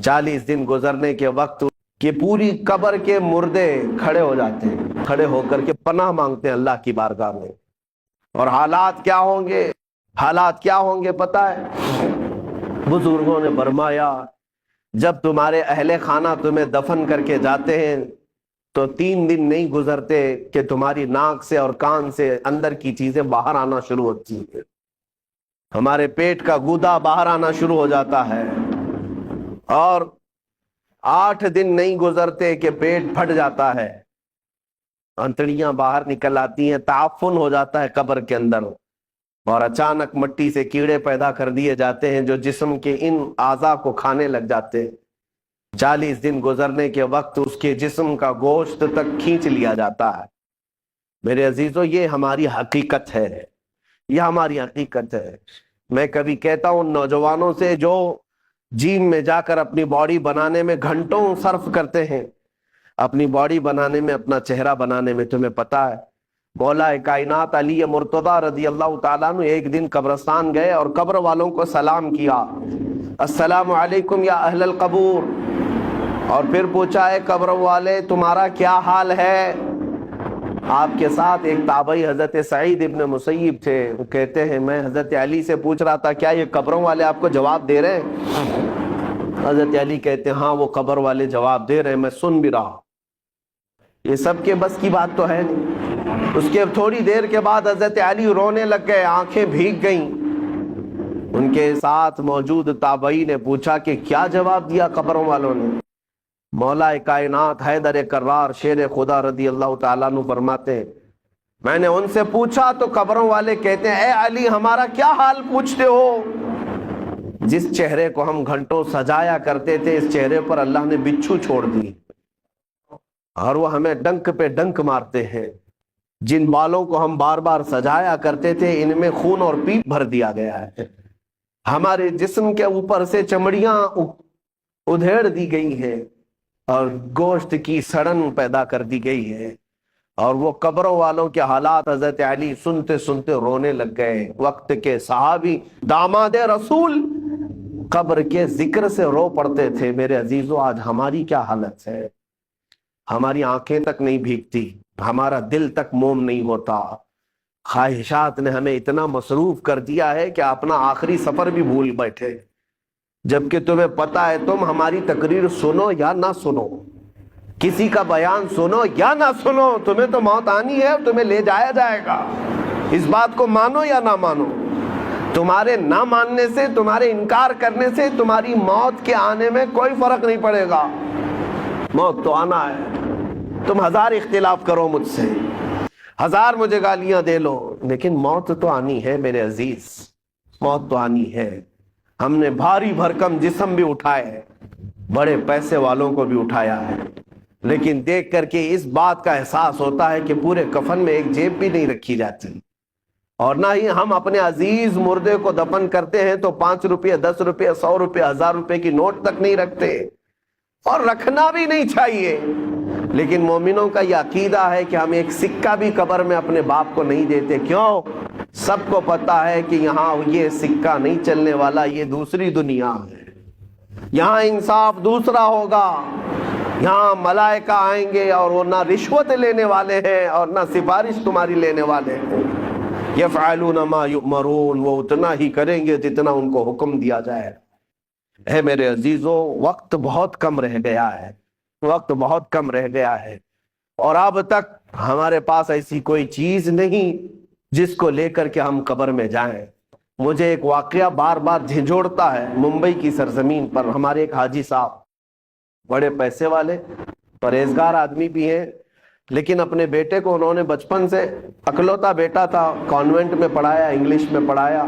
40 دن گزرنے کے وقت کہ پوری قبر کے مردے کھڑے ہو جاتے ہیں، کھڑے ہو کر کے پناہ مانگتے ہیں اللہ کی بارگاہ میں۔ اور حالات کیا ہوں گے، حالات کیا ہوں گے پتہ ہے؟ بزرگوں نے فرمایا جب تمہارے اہل خانہ تمہیں دفن کر کے جاتے ہیں تو 3 دن نہیں گزرتے کہ تمہاری ناک سے اور کان سے اندر کی چیزیں باہر آنا شروع ہوتی ہیں، ہمارے پیٹ کا گودا باہر آنا شروع ہو جاتا ہے، اور 8 دن نہیں گزرتے کہ پیٹ پھٹ جاتا ہے، انتڑیاں باہر نکل آتی ہیں، تعفن ہو جاتا ہے قبر کے اندر، اور اچانک مٹی سے کیڑے پیدا کر دیے جاتے ہیں جو جسم کے ان اعضاء کو کھانے لگ جاتے ہیں۔ 40 دن گزرنے کے وقت اس کے جسم کا گوشت تک کھینچ لیا جاتا ہے۔ میرے عزیزو، یہ ہماری حقیقت ہے، یہ ہماری حقیقت ہے۔ میں کبھی کہتا ہوں نوجوانوں سے جو جیم میں جا کر اپنی باڈی بنانے میں گھنٹوں صرف کرتے ہیں، اپنی باڈی بنانے میں، اپنا چہرہ بنانے میں، تمہیں پتا ہے مولا کائنات علی مرتضی رضی اللہ تعالیٰ عنہ ایک دن قبرستان گئے اور قبر والوں کو سلام کیا، السلام علیکم یا اہل القبور، اور پھر پوچھا ہے قبر والے تمہارا کیا حال ہے؟ آپ کے ساتھ ایک تابعی حضرت سعید ابن مسیب تھے، وہ کہتے ہیں میں حضرت علی سے پوچھ رہا تھا کیا یہ قبروں والے آپ کو جواب دے رہے ہیں؟ حضرت علی کہتے ہیں ہاں وہ قبر والے جواب دے رہے ہیں، میں سن بھی رہا۔ یہ سب کے بس کی بات تو ہے نہیں۔ اس کے تھوڑی دیر کے بعد حضرت علی رونے لگ گئے، آنکھیں بھیگ گئیں۔ ان کے ساتھ موجود تابعی نے پوچھا کہ کیا جواب دیا قبروں والوں نے؟ مولا کائنات حیدر کرار شیر خدا رضی اللہ تعالیٰ عنہ فرماتے ہیں میں نے ان سے پوچھا تو قبروں والے کہتے ہیں اے علی ہمارا کیا حال پوچھتے ہو؟ جس چہرے کو ہم گھنٹوں سجایا کرتے تھے اس چہرے پر اللہ نے بچھو چھوڑ دی، اور وہ ہمیں ڈنک پہ ڈنک مارتے ہیں۔ جن بالوں کو ہم بار بار سجایا کرتے تھے ان میں خون اور پیپ بھر دیا گیا ہے، ہمارے جسم کے اوپر سے چمڑیاں ادھیڑ دی گئی ہیں اور گوشت کی سڑن پیدا کر دی گئی ہے۔ اور وہ قبروں والوں کے حالات حضرت علی سنتے سنتے رونے لگ گئے۔ وقت کے صحابی داماد رسول قبر کے ذکر سے رو پڑتے تھے۔ میرے عزیزو، آج ہماری کیا حالت ہے؟ ہماری آنکھیں تک نہیں بھیگتی، ہمارا دل تک موم نہیں ہوتا، خواہشات نے ہمیں اتنا مصروف کر دیا ہے کہ اپنا آخری سفر بھی بھول بیٹھے، جبکہ تمہیں پتا ہے تم ہماری تقریر سنو یا نہ سنو، کسی کا بیان سنو یا نہ سنو، تمہیں تو موت آنی ہے، تمہیں لے جایا جائے گا۔ اس بات کو مانو یا نہ مانو، تمہارے نہ ماننے سے، تمہارے انکار کرنے سے تمہاری موت کے آنے میں کوئی فرق نہیں پڑے گا۔ موت تو آنا ہے، تم 1000 اختلاف کرو مجھ سے، 1000 مجھے گالیاں دے لو، لیکن موت تو آنی ہے میرے عزیز، موت تو آنی ہے۔ ہم نے بھاری بھرکم جسم بھی اٹھائے ہیں، بڑے پیسے والوں کو بھی اٹھایا ہے، لیکن دیکھ کر کے اس بات کا احساس ہوتا ہے کہ پورے کفن میں ایک جیب بھی نہیں رکھی جاتی، اور نہ ہی ہم اپنے عزیز مردے کو دفن کرتے ہیں تو 5 روپے 10 روپے 100 روپے 1000 روپے کی نوٹ تک نہیں رکھتے، اور رکھنا بھی نہیں چاہیے۔ لیکن مومنوں کا یہ عقیدہ ہے کہ ہم ایک سکہ بھی قبر میں اپنے باپ کو نہیں دیتے۔ کیوں؟ سب کو پتا ہے کہ یہاں یہ سکہ نہیں چلنے والا، یہ دوسری دنیا ہے، یہاں انصاف دوسرا ہوگا، یہاں ملائکہ آئیں گے اور وہ نہ رشوت لینے والے ہیں اور نہ سفارش تمہاری لینے والے ہیں۔ یفعلون ما یؤمرون، وہ اتنا ہی کریں گے جتنا ان کو حکم دیا جائے۔ اے میرے عزیزو، وقت بہت کم رہ گیا ہے، وقت بہت کم رہ گیا ہے، اور اب تک ہمارے پاس ایسی کوئی چیز نہیں جس کو لے کر کے ہم قبر میں جائیں۔ مجھے ایک واقعہ بار بار جھنجھوڑتا ہے۔ ممبئی کی سرزمین پر ہمارے ایک حاجی صاحب، بڑے پیسے والے، پرہیزگار آدمی بھی ہیں، لیکن اپنے بیٹے کو انہوں نے بچپن سے، اکلوتا بیٹا تھا، کانوینٹ میں پڑھایا، انگلش میں پڑھایا،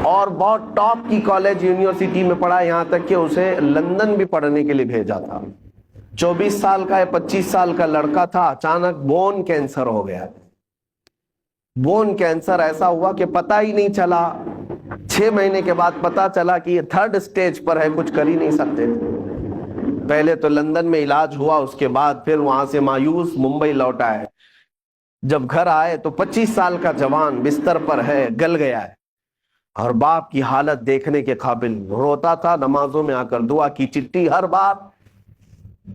اور بہت ٹاپ کی کالج یونیورسٹی میں پڑھا، یہاں تک کہ اسے لندن بھی پڑھنے کے لیے بھیجا تھا۔ 24 سال کا 25 سال کا لڑکا تھا، اچانک بون کینسر ہو گیا۔ بون کینسر ایسا ہوا کہ پتہ ہی نہیں چلا، 6 مہینے کے بعد پتہ چلا کہ یہ 3rd سٹیج پر ہے، کچھ کر ہی نہیں سکتے تھے۔ پہلے تو لندن میں علاج ہوا، اس کے بعد پھر وہاں سے مایوس ممبئی لوٹ آئے۔ جب گھر آئے تو 25 سال کا جوان بستر پر ہے، گل گیا ہے، اور باپ کی حالت دیکھنے کے قابل، روتا تھا نمازوں میں آ کر، دعا کی چٹھی ہر بار۔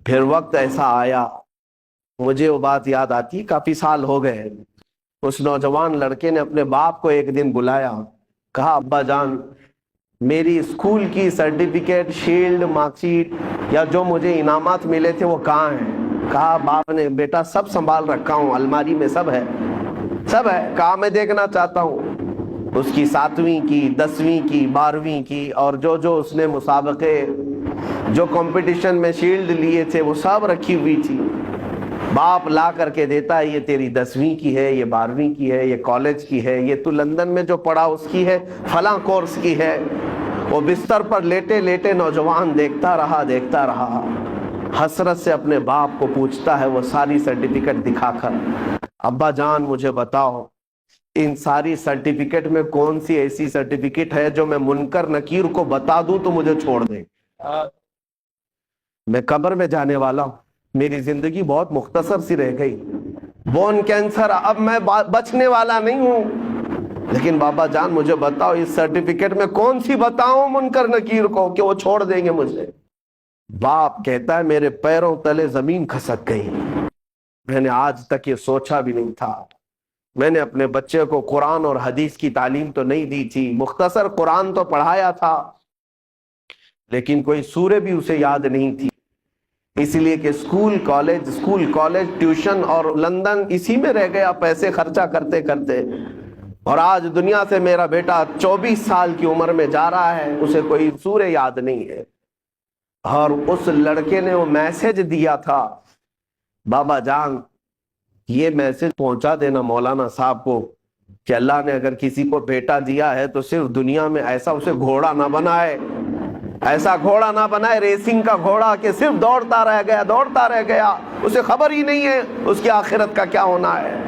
پھر وقت ایسا آیا، مجھے وہ بات یاد آتی، کافی سال ہو گئے، اس نوجوان لڑکے نے اپنے باپ کو ایک دن بلایا، کہا ابا جان میری اسکول کی سرٹیفکیٹ، شیلڈ، مارک شیٹ یا جو مجھے انعامات ملے تھے وہ کہاں ہیں؟ کہا باپ نے بیٹا سب سنبھال رکھا ہوں، الماری میں سب ہے، سب ہے۔ کہا میں دیکھنا چاہتا ہوں۔ اس کی 7ویں کی، 10ویں کی، 12ویں کی، اور جو اس نے مسابقے، جو کمپٹیشن میں شیلڈ لیے تھے وہ سب رکھی ہوئی تھی۔ باپ لا کر کے دیتا ہے، یہ تیری 10ویں کی ہے، یہ 12ویں کی ہے، یہ کالج کی ہے، یہ تو لندن میں جو پڑھا اس کی ہے، فلاں کورس کی ہے۔ وہ بستر پر لیٹے لیٹے نوجوان دیکھتا رہا، حسرت سے اپنے باپ کو پوچھتا ہے وہ ساری سرٹیفکیٹ دکھا کر، ابا جان مجھے بتاؤ ان ساری سرٹیفکیٹ میں کون سی ایسی سرٹیفکیٹ ہے جو میں منکر نکیر کو بتا دوں تو مجھے چھوڑ دے؟ میں قبر میں جانے والا ہوں، میری زندگی بہت مختصر سی رہ گئی، بون کینسر، اب میں بچنے والا نہیں ہوں، لیکن بابا جان مجھے بتاؤ اس سرٹیفکیٹ میں کون سی بتاؤں منکر نکیر کو کہ وہ چھوڑ دیں گے مجھے؟ باپ کہتا ہے میرے پیروں تلے زمین کھسک گئی، میں نے آج تک یہ سوچا بھی نہیں تھا، میں نے اپنے بچے کو قرآن اور حدیث کی تعلیم تو نہیں دی تھی، مختصر قرآن تو پڑھایا تھا، لیکن کوئی سورہ بھی اسے یاد نہیں تھی، اس لیے کہ اسکول کالج ٹیوشن اور لندن اسی میں رہ گیا پیسے خرچہ کرتے کرتے۔ اور آج دنیا سے میرا بیٹا 24 سال کی عمر میں جا رہا ہے، اسے کوئی سورہ یاد نہیں ہے۔ اور اس لڑکے نے وہ میسج دیا تھا، بابا جان یہ میسج پہنچا دینا مولانا صاحب کو کہ اللہ نے اگر کسی کو بیٹا دیا ہے تو صرف دنیا میں ایسا اسے گھوڑا نہ بنائے، ایسا گھوڑا نہ بنائے ریسنگ کا گھوڑا کہ صرف دوڑتا رہ گیا، اسے خبر ہی نہیں ہے اس کی آخرت کا کیا ہونا ہے۔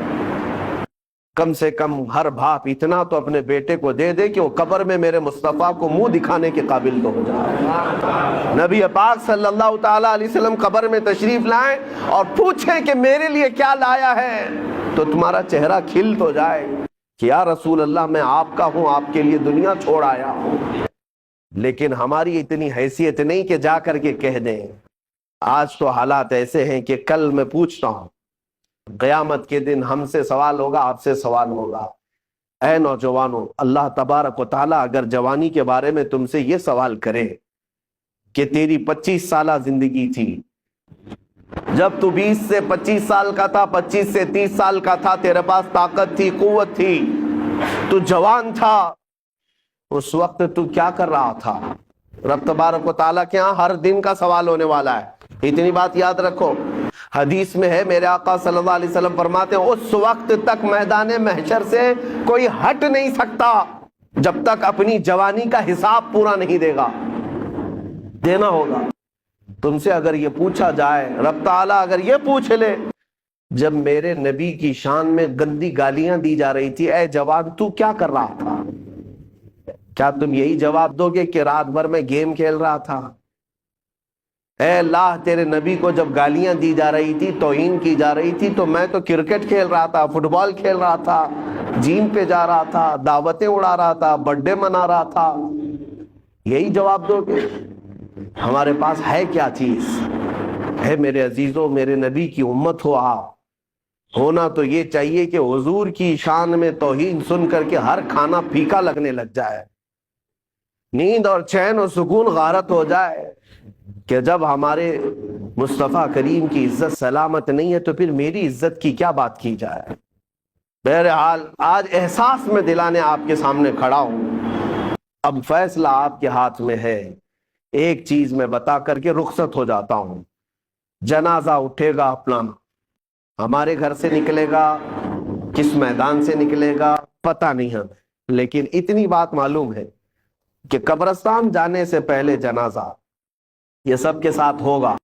کم سے کم ہر باپ اتنا تو اپنے بیٹے کو دے دے کہ وہ قبر میں میرے مصطفیٰ کو منہ دکھانے کے قابل تو ہو جائے۔ نبی پاک صلی اللہ تعالی علیہ وسلم قبر میں تشریف لائیں اور پوچھیں کہ میرے لیے کیا لایا ہے، تو تمہارا چہرہ کھل تو جائے کہ یا رسول اللہ میں آپ کا ہوں، آپ کے لیے دنیا چھوڑ آیا ہوں۔ لیکن ہماری اتنی حیثیت نہیں کہ جا کر کے کہہ دیں۔ آج تو حالات ایسے ہیں کہ کل میں پوچھتا ہوں، قیامت کے دن ہم سے سوال ہوگا، آپ سے سوال ہوگا۔ اے نوجوانوں، اللہ تبارک و تعالیٰ اگر جوانی کے بارے میں تم سے یہ سوال کرے کہ تیری 25 سالہ زندگی تھی، جب تو 20 سے 25 سال کا تھا، 25 سے 30 سال کا تھا، تیرے پاس طاقت تھی، قوت تھی، تو جوان تھا، اس وقت تو کیا کر رہا تھا؟ رب تبارک و تعالیٰ کے ہاں ہر دن کا سوال ہونے والا ہے، اتنی بات یاد رکھو۔ حدیث میں ہے، میرے آقا صلی اللہ علیہ وسلم فرماتے ہیں اس وقت تک میدان محشر سے کوئی ہٹ نہیں سکتا جب تک اپنی جوانی کا حساب پورا نہیں دے گا، دینا ہوگا۔ تم سے اگر یہ پوچھا جائے، رب تعالیٰ اگر یہ پوچھ لے، جب میرے نبی کی شان میں گندی گالیاں دی جا رہی تھی، اے جوان تو کیا کر رہا تھا؟ کیا تم یہی جواب دو گے کہ رات بھر میں گیم کھیل رہا تھا؟ اے اللہ تیرے نبی کو جب گالیاں دی جا رہی تھی، توہین کی جا رہی تھی، تو میں تو کرکٹ کھیل رہا تھا، فٹ بال کھیل رہا تھا، جیم پہ جا رہا تھا، دعوتیں اڑا رہا تھا، برتھ ڈے منا رہا تھا، یہی جواب دو گے؟ ہمارے پاس ہے کیا چیز؟ ہے میرے عزیزوں، میرے نبی کی امت ہو آپ، ہونا تو یہ چاہیے کہ حضور کی شان میں توہین سن کر کے ہر کھانا پھیکا لگنے لگ جائے، نیند اور چین اور سکون غارت ہو جائے کہ جب ہمارے مصطفیٰ کریم کی عزت سلامت نہیں ہے تو پھر میری عزت کی کیا بات کی جائے۔ بہرحال آج احساس میں دلانے آپ کے سامنے کھڑا ہوں، اب فیصلہ آپ کے ہاتھ میں ہے۔ ایک چیز میں بتا کر کے رخصت ہو جاتا ہوں، جنازہ اٹھے گا اپنا، ہمارے گھر سے نکلے گا، کس میدان سے نکلے گا پتہ نہیں ہے، لیکن اتنی بات معلوم ہے کہ قبرستان جانے سے پہلے جنازہ یہ سب کے ساتھ ہوگا،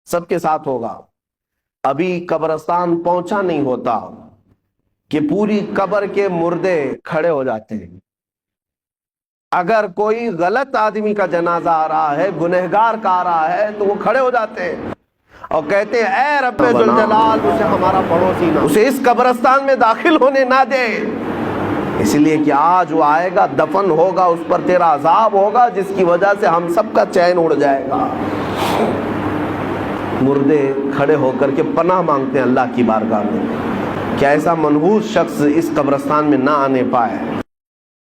سب کے ساتھ ہوگا۔ ابھی قبرستان پہنچا نہیں ہوتا کہ پوری قبر کے مردے کھڑے ہو جاتے ہیں۔ اگر کوئی غلط آدمی کا جنازہ آ رہا ہے، گنہگار کا آ رہا ہے، تو وہ کھڑے ہو جاتے ہیں اور کہتے ہیں اے رب ذوالجلال اسے ہمارا پڑوسی نہ، اسے اس قبرستان میں داخل ہونے نہ دے۔ اس لیے کہ آج وہ آئے گا, دفن ہوگا, اس پر تیرا عذاب ہوگا, جس کی وجہ سے ہم سب کا چین اڑ جائے گا. مردے کھڑے ہو کر کے پناہ مانگتے ہیں اللہ کی بارگاہ میں کہ ایسا منحوس شخص اس قبرستان میں نہ آنے پائے.